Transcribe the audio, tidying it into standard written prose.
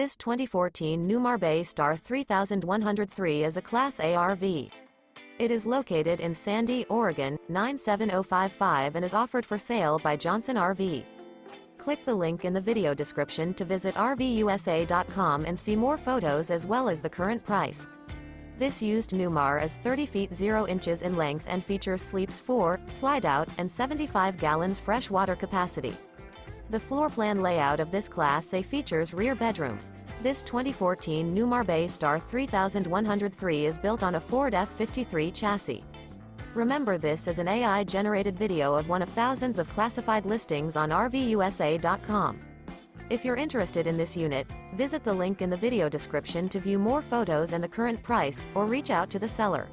This 2014 Newmar Bay Star 3103 is a Class A RV. It is located in Sandy, Oregon, 97055 and is offered for sale by Johnson RV. Click the link in the video description to visit RVUSA.com and see more photos as well as the current price. This used Newmar is 30 feet 0 inches in length and features sleeps 4, Slideout, and 75 gallons fresh water capacity. The floor plan layout of this Class A features rear bedroom. This 2014 Newmar Bay Star 3103 is built on a Ford F-53 chassis. Remember, this is an AI-generated video of one of thousands of classified listings on RVUSA.com. If you're interested in this unit, visit the link in the video description to view more photos and the current price, or reach out to the seller.